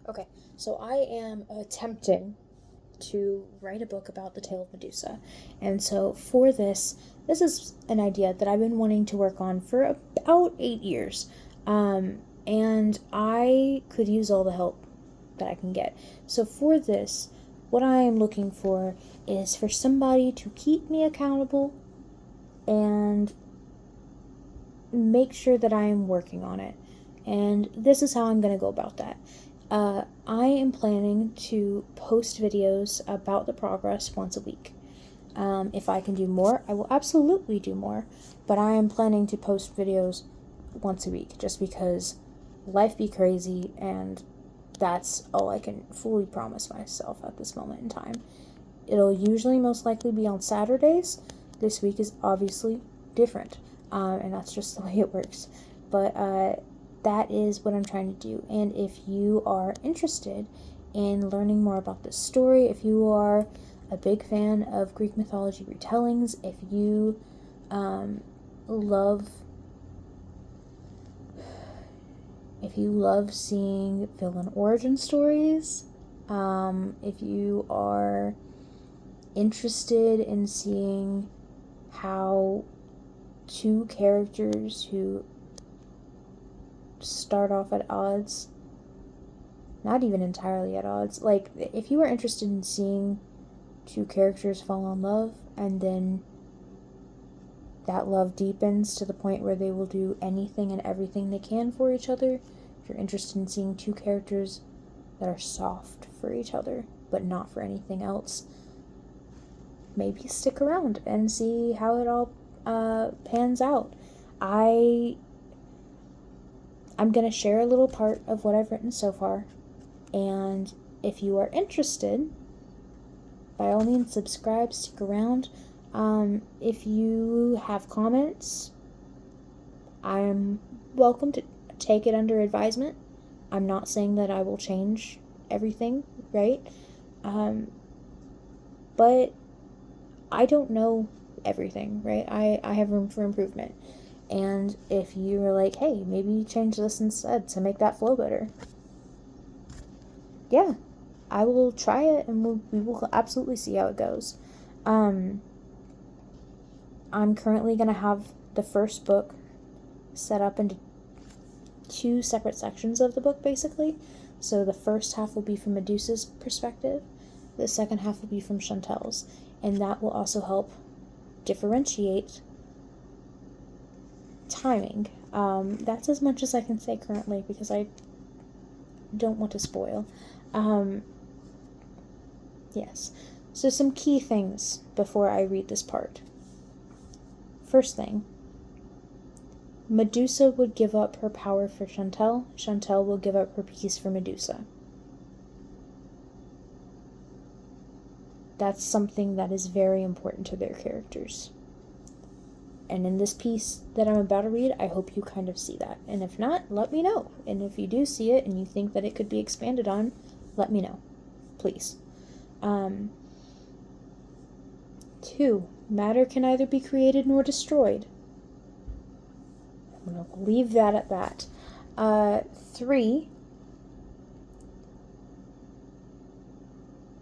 Okay, so I am attempting to write a book about the tale of Medusa. And so for this is an idea that I've been wanting to work on for about 8 years. And I could use all the help that I can get. So for this, what I am looking for is for somebody to keep me accountable and make sure that I am working on it. And this is how I'm going to go about that. I am planning to post videos about the progress once a week. If I can do more, I will absolutely do more, but I am planning to post videos once a week just because life be crazy, and that's all I can fully promise myself at this moment in time. It'll usually most likely be on Saturdays. This week is obviously different, and that's just the way it works. But that is what I'm trying to do. And if you are interested in learning more about this story, if you are a big fan of Greek mythology retellings, if you love seeing villain origin stories, if you are interested in seeing how two characters who start off at odds, not even entirely at odds, like if you are interested in seeing two characters fall in love and then that love deepens to the point where they will do anything and everything they can for each other, if you're interested in seeing two characters that are soft for each other but not for anything else, maybe stick around and see how it all pans out. I'm going to share a little part of what I've written so far, and if you are interested, by all means subscribe, stick around. If you have comments, I'm welcome to take it under advisement. I'm not saying that I will change everything, right? But I don't know everything, right? I have room for improvement. And if you are like, hey, maybe change this instead to make that flow better, yeah, I will try it, and we will absolutely see how it goes. I'm currently going to have the first book set up into two separate sections of the book, basically. So the first half will be from Medusa's perspective, the second half will be from Chantel's, and that will also help differentiate timing. That's as much as I can say currently because I don't want to spoil. Yes. So some key things before I read this part. First thing, Medusa would give up her power for Chantel. Chantel will give up her peace for Medusa. That's something that is very important to their characters. And in this piece that I'm about to read, I hope you kind of see that. And if not, let me know. And if you do see it and you think that it could be expanded on, let me know. Please. 2. Matter can neither be created nor destroyed. I'm going to leave that at that. 3.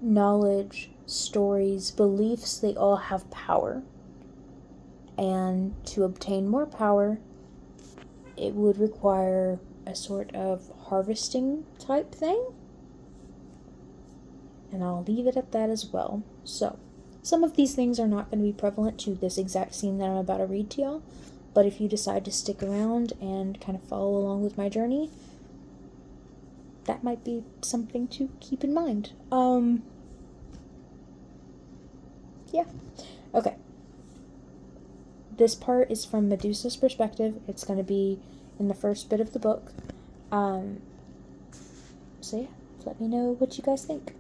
Knowledge, stories, beliefs, they all have power. And to obtain more power, it would require a sort of harvesting type thing. And I'll leave it at that as well. So, some of these things are not going to be prevalent to this exact scene that I'm about to read to y'all, but if you decide to stick around and kind of follow along with my journey, that might be something to keep in mind. Yeah. Okay. This part is from Medusa's perspective. It's going to be in the first bit of the book. So yeah, let me know what you guys think.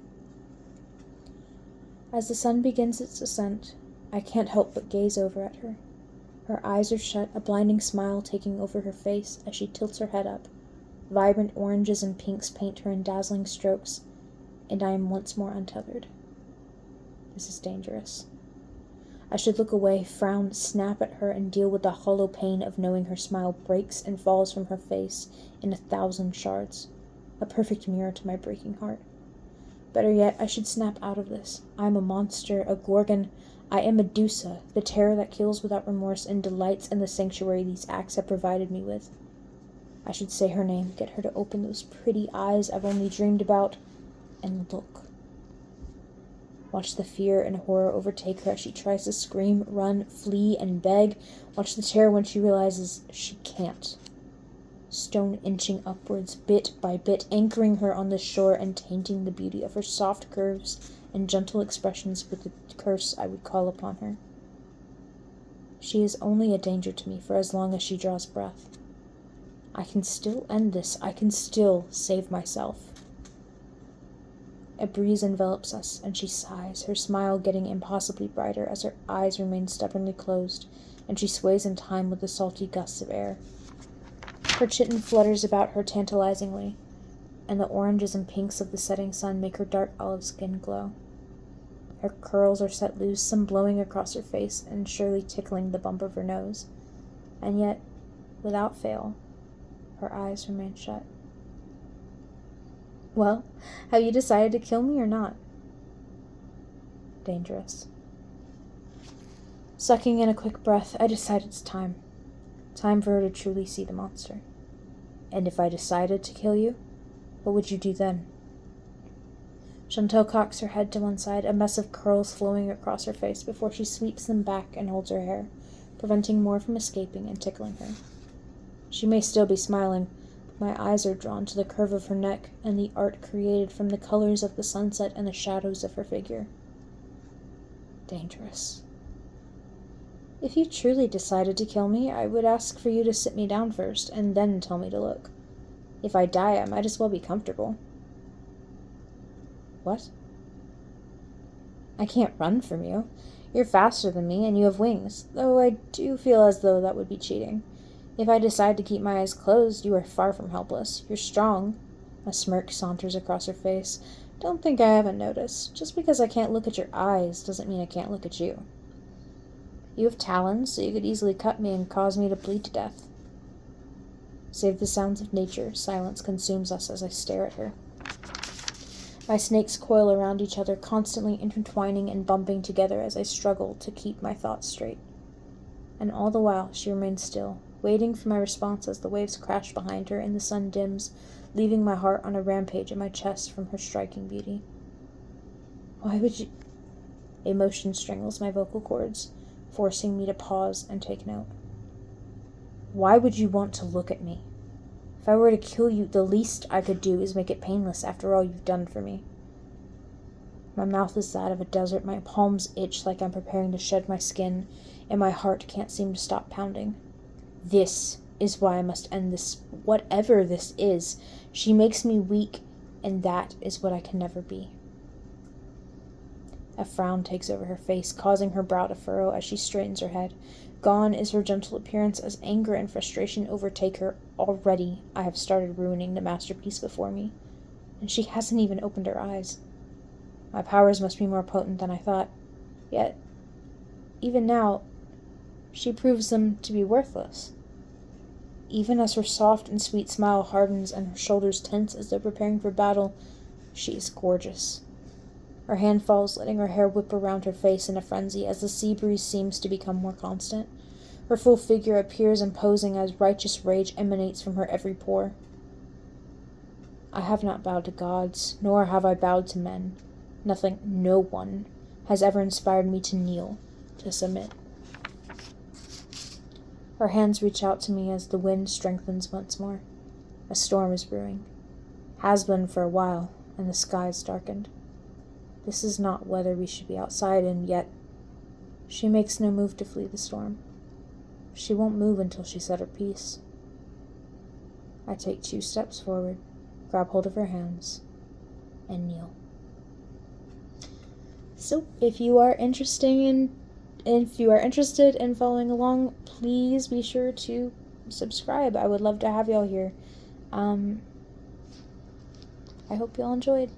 As the sun begins its ascent, I can't help but gaze over at her. Her eyes are shut, a blinding smile taking over her face as she tilts her head up. Vibrant oranges and pinks paint her in dazzling strokes, and I am once more untethered. This is dangerous. I should look away, frown, snap at her, and deal with the hollow pain of knowing her smile breaks and falls from her face in 1,000 shards. a perfect mirror to my breaking heart. Better yet, I should snap out of this. I am a monster, a gorgon. I am Medusa, the terror that kills without remorse and delights in the sanctuary these acts have provided me with. I should say her name, get her to open those pretty eyes I've only dreamed about, and look. Watch the fear and horror overtake her as she tries to scream, run, flee, and beg. Watch the terror when she realizes she can't. Stone inching upwards, bit by bit, anchoring her on the shore and tainting the beauty of her soft curves and gentle expressions with the curse I would call upon her. She is only a danger to me for as long as she draws breath. I can still end this. I can still save myself. A breeze envelops us, and she sighs, her smile getting impossibly brighter as her eyes remain stubbornly closed, and she sways in time with the salty gusts of air. Her chitin flutters about her tantalizingly, and the oranges and pinks of the setting sun make her dark olive skin glow. Her curls are set loose, some blowing across her face and surely tickling the bump of her nose, and yet, without fail, her eyes remain shut. Well, have you decided to kill me or not? Dangerous. Sucking in a quick breath, I decide it's time. Time for her to truly see the monster. And if I decided to kill you, what would you do then? Chantal cocks her head to one side, a mess of curls flowing across her face before she sweeps them back and holds her hair, preventing more from escaping and tickling her. She may still be smiling, but my eyes are drawn to the curve of her neck and the art created from the colors of the sunset and the shadows of her figure. Dangerous. If you truly decided to kill me, I would ask for you to sit me down first, and then tell me to look. If I die, I might as well be comfortable. What? I can't run from you. You're faster than me, and you have wings, though I do feel as though that would be cheating. If I decide to keep my eyes closed, you are far from helpless. You're strong. A smirk saunters across her face. Don't think I haven't noticed. Just because I can't look at your eyes doesn't mean I can't look at you. You have talons, so you could easily cut me and cause me to bleed to death. Save the sounds of nature, silence consumes us as I stare at her. My snakes coil around each other, constantly intertwining and bumping together as I struggle to keep my thoughts straight. And all the while she remains still, waiting for my response as the waves crash behind her and the sun dims, leaving my heart on a rampage in my chest from her striking beauty. Why would you... Emotion strangles my vocal cords, forcing me to pause and take note. Why would you want to look at me? If I were to kill you, the least I could do is make it painless after all you've done for me. My mouth is that of a desert, my palms itch like I'm preparing to shed my skin, and my heart can't seem to stop pounding. This is why I must end this, whatever this is. She makes me weak, and that is what I can never be. A frown takes over her face, causing her brow to furrow as she straightens her head. Gone is her gentle appearance as anger and frustration overtake her. Already I have started ruining the masterpiece before me, and she hasn't even opened her eyes. My powers must be more potent than I thought. Yet, even now, she proves them to be worthless. Even as her soft and sweet smile hardens and her shoulders tense as though preparing for battle, she is gorgeous. Her hand falls, letting her hair whip around her face in a frenzy as the sea breeze seems to become more constant. Her full figure appears imposing as righteous rage emanates from her every pore. I have not bowed to gods, nor have I bowed to men. Nothing, no one, has ever inspired me to kneel, to submit. Her hands reach out to me as the wind strengthens once more. A storm is brewing. Has been for a while, and the sky is darkened. This is not weather we should be outside in, yet she makes no move to flee the storm. She won't move until she said her piece. I take 2 steps forward, grab hold of her hands, and kneel. So, if you are interested in following along, please be sure to subscribe. I would love to have y'all here. I hope y'all enjoyed.